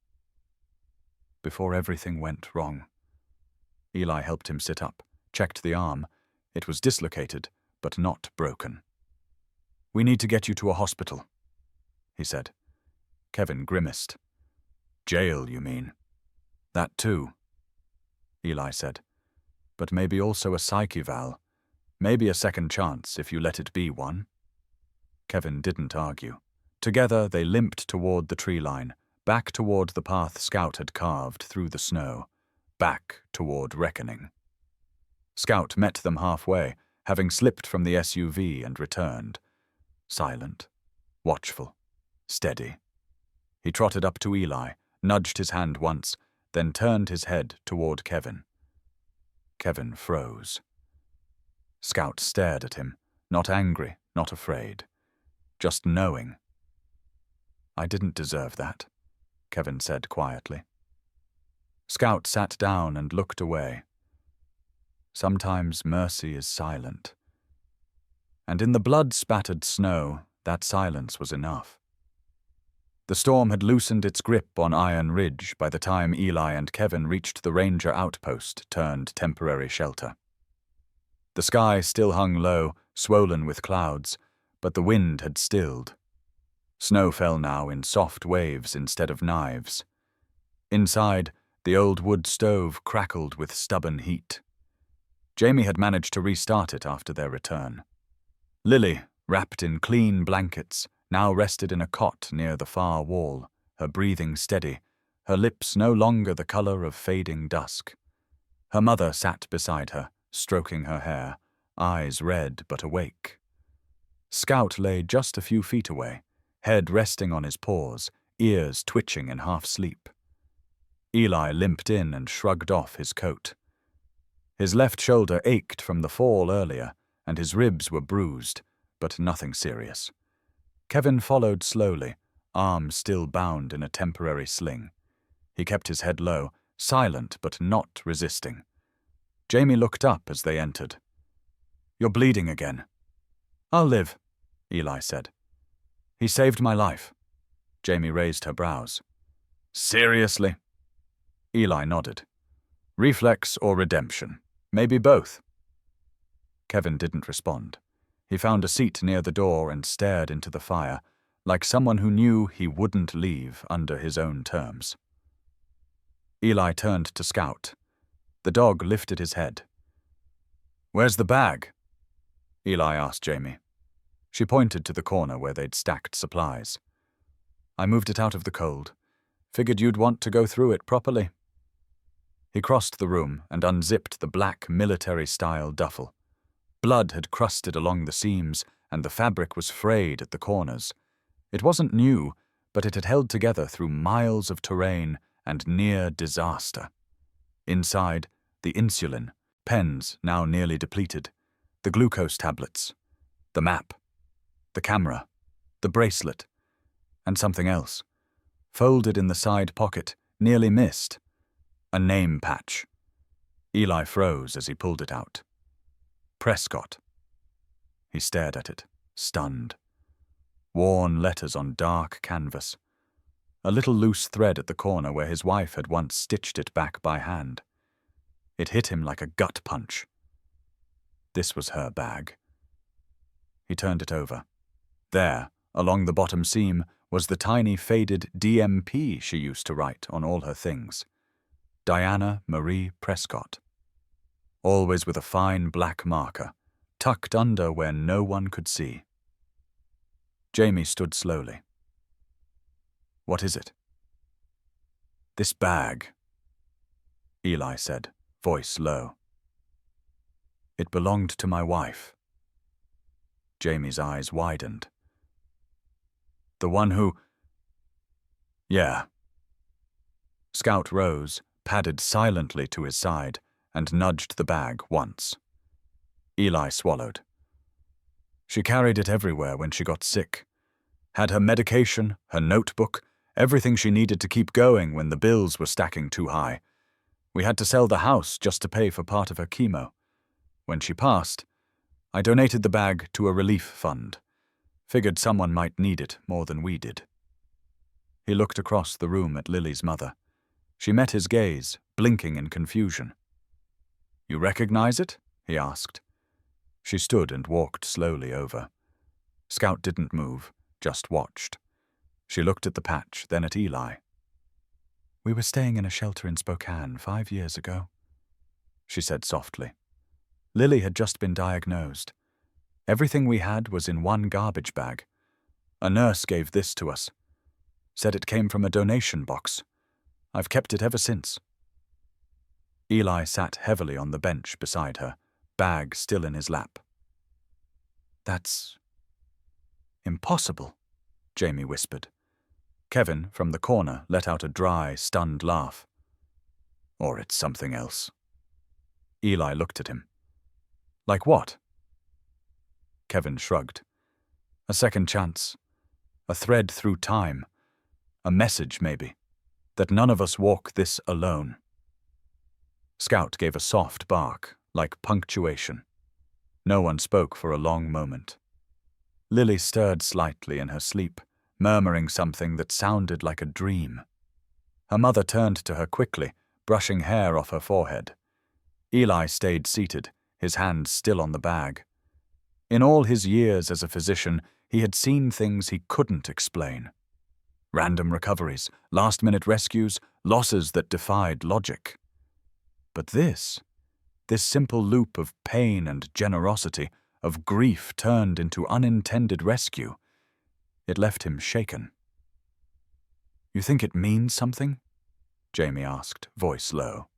Before everything went wrong." Eli helped him sit up, checked the arm. It was dislocated, but not broken. "We need to get you to a hospital," he said. Kevin grimaced. "Jail, you mean?" "That too," Eli said. "But maybe also a psych eval. Maybe a second chance if you let it be one." Kevin didn't argue. Together they limped toward the tree line, back toward the path Scout had carved through the snow, back toward reckoning. Scout met them halfway, having slipped from the SUV and returned. Silent, watchful, steady. He trotted up to Eli, nudged his hand once, then turned his head toward Kevin. Kevin froze. Scout stared at him, not angry, not afraid, just knowing. "I didn't deserve that," Kevin said quietly. Scout sat down and looked away. Sometimes mercy is silent. And in the blood-spattered snow, that silence was enough. The storm had loosened its grip on Iron Ridge by the time Eli and Kevin reached the ranger outpost turned temporary shelter. The sky still hung low, swollen with clouds, but the wind had stilled. Snow fell now in soft waves instead of knives. Inside, the old wood stove crackled with stubborn heat. Jamie had managed to restart it after their return. Lily, wrapped in clean blankets, now rested in a cot near the far wall, her breathing steady, her lips no longer the color of fading dusk. Her mother sat beside her, stroking her hair, eyes red but awake. Scout lay just a few feet away, head resting on his paws, ears twitching in half-sleep. Eli limped in and shrugged off his coat. His left shoulder ached from the fall earlier, and his ribs were bruised, but nothing serious. Kevin followed slowly, arm still bound in a temporary sling. He kept his head low, silent but not resisting. Jamie looked up as they entered. "You're bleeding again." "I'll live," Eli said. "He saved my life." Jamie raised her brows. "Seriously?" Eli nodded. "Reflex or redemption? Maybe both." Kevin didn't respond. He found a seat near the door and stared into the fire, like someone who knew he wouldn't leave under his own terms. Eli turned to Scout. The dog lifted his head. "Where's the bag?" Eli asked Jamie. She pointed to the corner where they'd stacked supplies. "I moved it out of the cold. Figured you'd want to go through it properly." He crossed the room and unzipped the black military-style duffel. Blood had crusted along the seams, and the fabric was frayed at the corners. It wasn't new, but it had held together through miles of terrain and near disaster. Inside, the insulin, pens now nearly depleted, the glucose tablets, the map, the camera, the bracelet, and something else. Folded in the side pocket, nearly missed. A name patch. Eli froze as he pulled it out. Prescott. He stared at it, stunned. Worn letters on dark canvas. A little loose thread at the corner where his wife had once stitched it back by hand. It hit him like a gut punch. This was her bag. He turned it over. There, along the bottom seam, was the tiny faded DMP she used to write on all her things. Diana Marie Prescott. Always with a fine black marker, tucked under where no one could see. Jamie stood slowly. "What is it?" "This bag," Eli said, voice low. "It belonged to my wife." Jamie's eyes widened. "The one who—" "Yeah." Scout rose, padded silently to his side, and nudged the bag once. Eli swallowed. "She carried it everywhere when she got sick. Had her medication, her notebook, everything she needed to keep going when the bills were stacking too high. We had to sell the house just to pay for part of her chemo. When she passed, I donated the bag to a relief fund. Figured someone might need it more than we did." He looked across the room at Lily's mother. She met his gaze, blinking in confusion. "You recognize it?" he asked. She stood and walked slowly over. Scout didn't move, just watched. She looked at the patch, then at Eli. "We were staying in a shelter in Spokane 5 years ago," she said softly. "Lily had just been diagnosed. Everything we had was in one garbage bag. A nurse gave this to us. Said it came from a donation box. I've kept it ever since." Eli sat heavily on the bench beside her, bag still in his lap. "That's impossible," Jamie whispered. Kevin, from the corner, let out a dry, stunned laugh. "Or it's something else." Eli looked at him. "Like what?" Kevin shrugged. "A second chance. A thread through time. A message, maybe. That none of us walk this alone." Scout gave a soft bark, like punctuation. No one spoke for a long moment. Lily stirred slightly in her sleep, murmuring something that sounded like a dream. Her mother turned to her quickly, brushing hair off her forehead. Eli stayed seated, his hands still on the bag. In all his years as a physician, he had seen things he couldn't explain. Random recoveries, last-minute rescues, losses that defied logic. But this simple loop of pain and generosity, of grief turned into unintended rescue, it left him shaken. "You think it means something?" Jamie asked, voice low.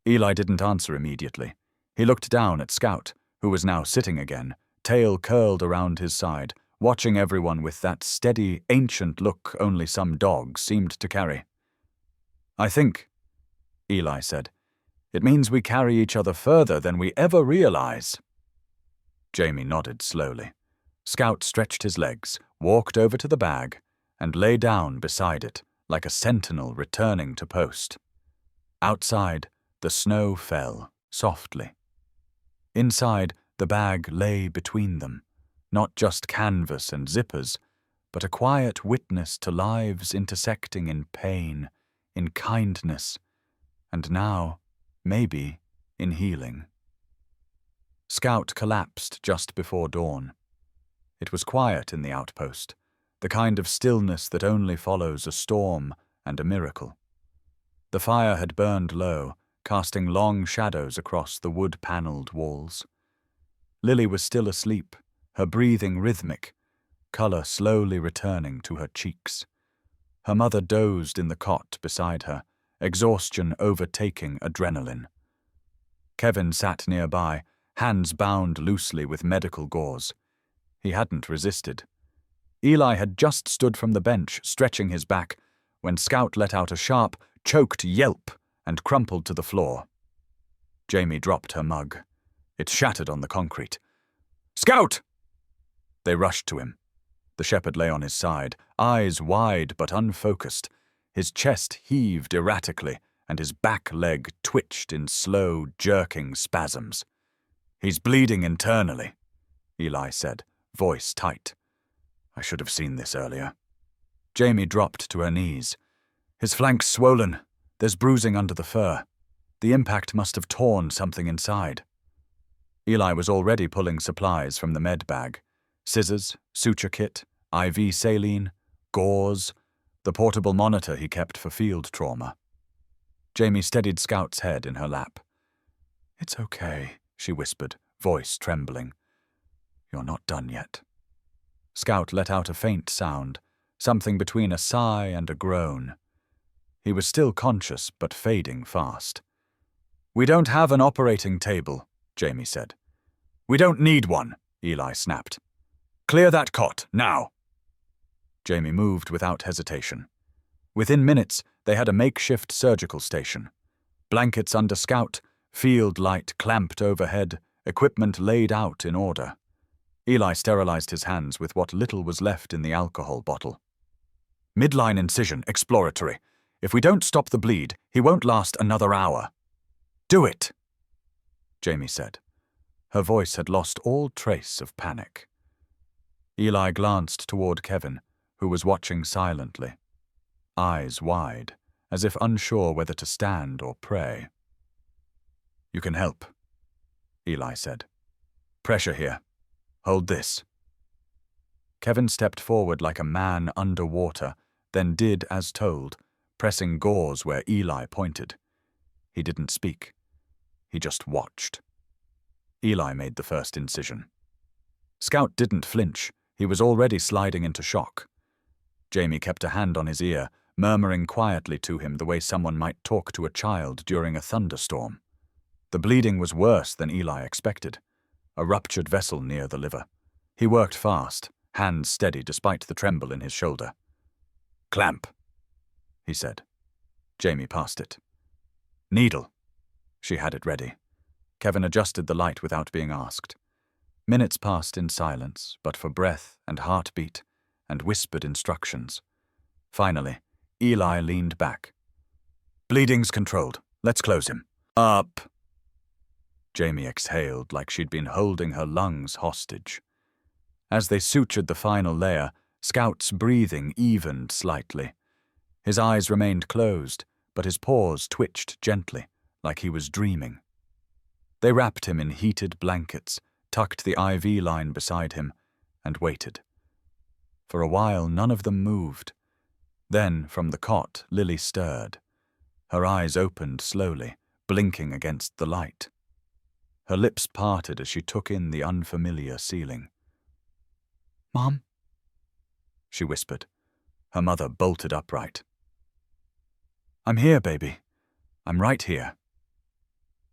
Eli didn't answer immediately. He looked down at Scout, who was now sitting again, tail curled around his side, watching everyone with that steady, ancient look only some dogs seemed to carry. "I think," Eli said, "it means we carry each other further than we ever realize." Jamie nodded slowly. Scout stretched his legs, walked over to the bag, and lay down beside it, like a sentinel returning to post. Outside, the snow fell softly. Inside, the bag lay between them, not just canvas and zippers, but a quiet witness to lives intersecting in pain, in kindness, and now, maybe, in healing. Scout collapsed just before dawn. It was quiet in the outpost, the kind of stillness that only follows a storm and a miracle. The fire had burned low, casting long shadows across the wood-paneled walls. Lily was still asleep, her breathing rhythmic, color slowly returning to her cheeks. Her mother dozed in the cot beside her, exhaustion overtaking adrenaline. Kevin sat nearby, hands bound loosely with medical gauze. He hadn't resisted. Eli had just stood from the bench, stretching his back, when Scout let out a sharp, choked yelp and crumpled to the floor. Jamie dropped her mug. It shattered on the concrete. "Scout!" They rushed to him. The shepherd lay on his side, eyes wide but unfocused. His chest heaved erratically, and his back leg twitched in slow, jerking spasms. "He's bleeding internally," Eli said, voice tight. "I should have seen this earlier." Jamie dropped to her knees. "His flank's swollen. There's bruising under the fur. The impact must have torn something inside." Eli was already pulling supplies from the med bag. Scissors, suture kit, IV saline, gauze, the portable monitor he kept for field trauma. Jamie steadied Scout's head in her lap. "It's okay," she whispered, voice trembling. "You're not done yet." Scout let out a faint sound, something between a sigh and a groan. He was still conscious, but fading fast. "We don't have an operating table," Jamie said. "We don't need one," Eli snapped. "Clear that cot, now." Jamie moved without hesitation. Within minutes, they had a makeshift surgical station. Blankets under Scout, field light clamped overhead, equipment laid out in order. Eli sterilized his hands with what little was left in the alcohol bottle. "Midline incision, exploratory. If we don't stop the bleed, he won't last another hour." "Do it," Jamie said. Her voice had lost all trace of panic. Eli glanced toward Kevin, who was watching silently, eyes wide, as if unsure whether to stand or pray. "You can help," Eli said. "Pressure here. Hold this." Kevin stepped forward like a man underwater, then did as told, pressing gauze where Eli pointed. He didn't speak. He just watched. Eli made the first incision. Scout didn't flinch. He was already sliding into shock. Jamie kept a hand on his ear, murmuring quietly to him the way someone might talk to a child during a thunderstorm. The bleeding was worse than Eli expected. A ruptured vessel near the liver. He worked fast, hands steady despite the tremble in his shoulder. "Clamp," he said. Jamie passed it. "Needle." She had it ready. Kevin adjusted the light without being asked. Minutes passed in silence, but for breath and heartbeat, and whispered instructions. Finally, Eli leaned back. "Bleeding's controlled. Let's close him. Up." Jamie exhaled like she'd been holding her lungs hostage. As they sutured the final layer, Scout's breathing evened slightly. His eyes remained closed, but his paws twitched gently, like he was dreaming. They wrapped him in heated blankets, tucked the IV line beside him, and waited. For a while, none of them moved. Then, from the cot, Lily stirred. Her eyes opened slowly, blinking against the light. Her lips parted as she took in the unfamiliar ceiling. "Mom?" she whispered. Her mother bolted upright. "I'm here, baby. I'm right here."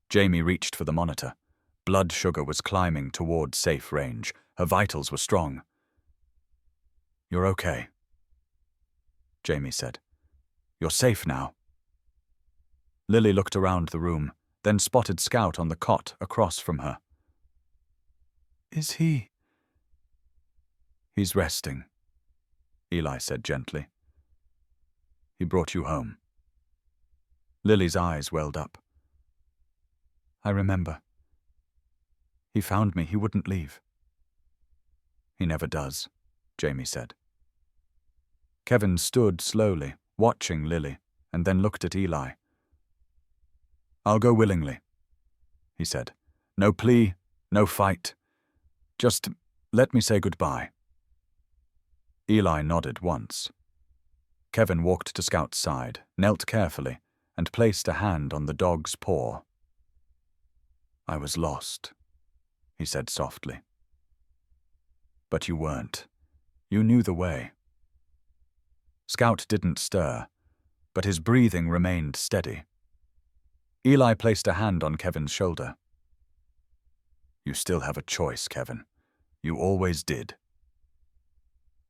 Jamie reached for the monitor. blood sugar was climbing toward safe range. Her vitals were strong. "You're okay," Jamie said. "You're safe now." Lily looked around the room, then spotted Scout on the cot across from her. "Is he—" "He's resting," Eli said gently. "He brought you home." Lily's eyes welled up. "I remember. He found me. He wouldn't leave." "He never does," Jamie said. Kevin stood slowly, watching Lily, and then looked at Eli. "I'll go willingly," he said. "No plea, no fight. Just let me say goodbye." Eli nodded once. Kevin walked to Scout's side, knelt carefully, and placed a hand on the dog's paw. "I was lost," he said softly. "But you weren't. You knew the way." Scout didn't stir, but his breathing remained steady. Eli placed a hand on Kevin's shoulder. "You still have a choice, Kevin. You always did."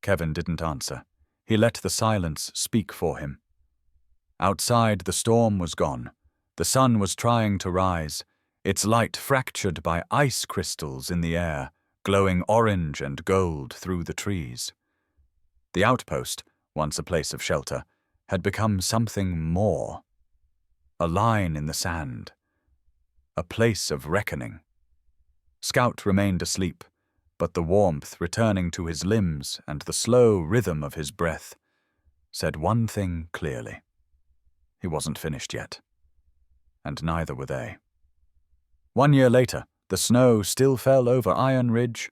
Kevin didn't answer. He let the silence speak for him. Outside, the storm was gone. The sun was trying to rise, its light fractured by ice crystals in the air, glowing orange and gold through the trees. The outpost, once a place of shelter, had become something more. A line in the sand. A place of reckoning. Scout remained asleep, but the warmth returning to his limbs and the slow rhythm of his breath said one thing clearly. He wasn't finished yet. And neither were they. 1 year later, the snow still fell over Iron Ridge,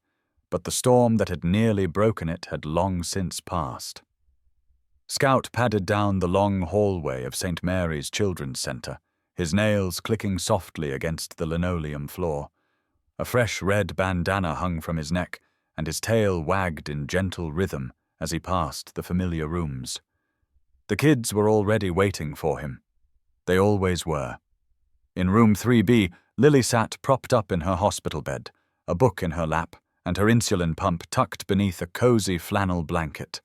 but the storm that had nearly broken it had long since passed. Scout padded down the long hallway of St. Mary's Children's Center, his nails clicking softly against the linoleum floor. A fresh red bandana hung from his neck, and his tail wagged in gentle rhythm as he passed the familiar rooms. The kids were already waiting for him. They always were. In room 3B, Lily sat propped up in her hospital bed, a book in her lap, and her insulin pump tucked beneath a cozy flannel blanket.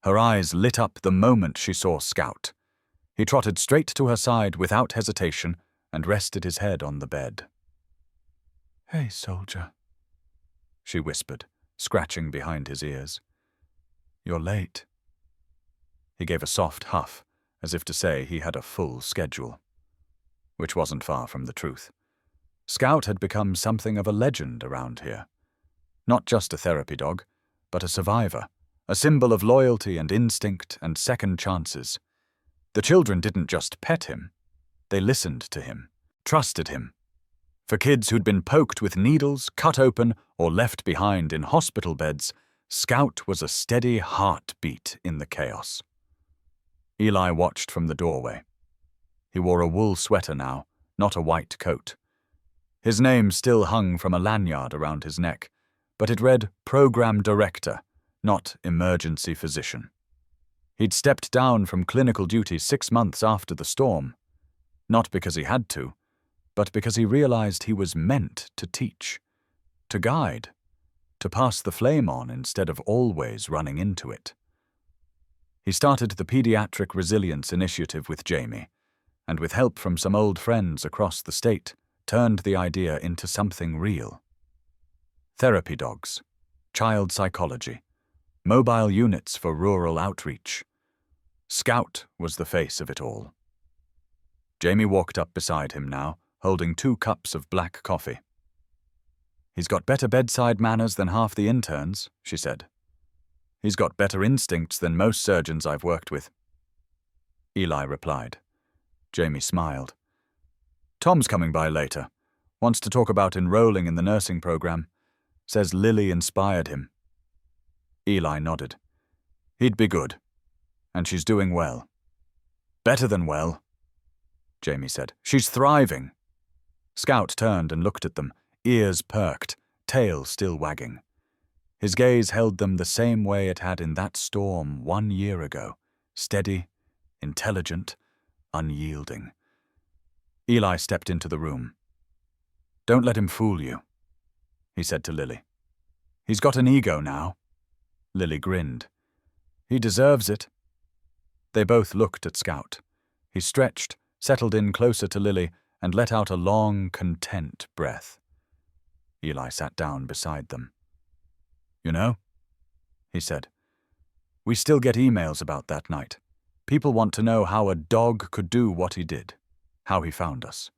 Her eyes lit up the moment she saw Scout. He trotted straight to her side without hesitation and rested his head on the bed. "Hey, soldier," she whispered, scratching behind his ears. "You're late." He gave a soft huff, as if to say he had a full schedule. Which wasn't far from the truth. Scout had become something of a legend around here. Not just a therapy dog, but a survivor, a symbol of loyalty and instinct and second chances. The children didn't just pet him. They listened to him, trusted him. For kids who'd been poked with needles, cut open, or left behind in hospital beds, Scout was a steady heartbeat in the chaos. Eli watched from the doorway. He wore a wool sweater now, not a white coat. His name still hung from a lanyard around his neck, but it read Program Director, not Emergency Physician. He'd stepped down from clinical duty 6 months after the storm, not because he had to, but because he realized he was meant to teach, to guide, to pass the flame on instead of always running into it. He started the Pediatric Resilience Initiative with Jamie, and with help from some old friends across the state, turned the idea into something real. Therapy dogs, child psychology, mobile units for rural outreach. Scout was the face of it all. Jamie walked up beside him now, holding 2 cups of black coffee. "He's got better bedside manners than half the interns," she said. "He's got better instincts than most surgeons I've worked with." Eli replied. Jamie smiled. "Tom's coming by later. Wants to talk about enrolling in the nursing program. Says Lily inspired him." Eli nodded. "He'd be good. And she's doing well." "Better than well," Jamie said. "She's thriving." Scout turned and looked at them, ears perked, tail still wagging. His gaze held them the same way it had in that storm 1 year ago, steady, intelligent, unyielding. Eli stepped into the room. Don't let him fool you, he said to Lily. He's got an ego now. Lily grinned. He deserves it. They both looked at Scout. He stretched, settled in closer to Lily, and let out a long, content breath. Eli sat down beside them. You know, he said, we still get emails about that night. People want to know how a dog could do what he did, how he found us,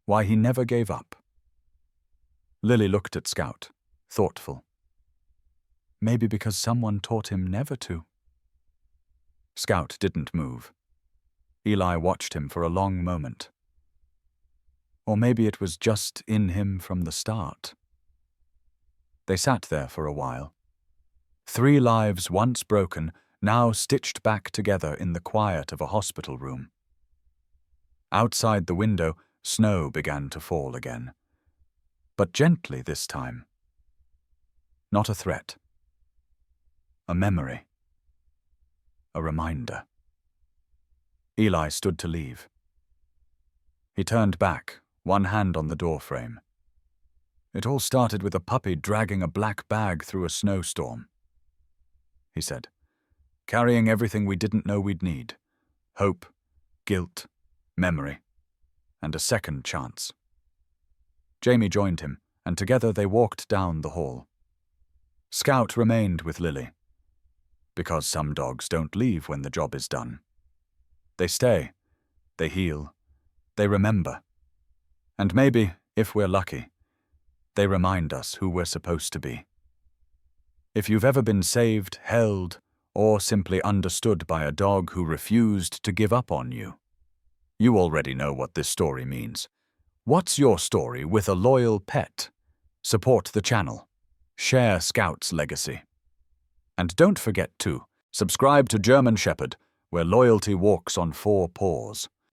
why he never gave up. Lily looked at Scout, thoughtful. Maybe because someone taught him never to. Scout didn't move. Eli watched him for a long moment. Or maybe it was just in him from the start. They sat there for a while. 3 lives once broken, now stitched back together in the quiet of a hospital room. Outside the window, snow began to fall again. But gently this time. Not a threat. A memory. A reminder. Eli stood to leave. He turned back, one hand on the doorframe. It all started with a puppy dragging a black bag through a snowstorm, he said, carrying everything we didn't know we'd need. Hope, guilt, memory, and a second chance. Jamie joined him, and together they walked down the hall. Scout remained with Lily, because some dogs don't leave when the job is done. They stay, they heal, they remember. And maybe, if we're lucky, they remind us who we're supposed to be. If you've ever been saved, held, or simply understood by a dog who refused to give up on you, you already know what this story means. What's your story with a loyal pet? Support the channel. Share Scout's legacy. And don't forget to subscribe to German Shepherd, where loyalty walks on 4 paws.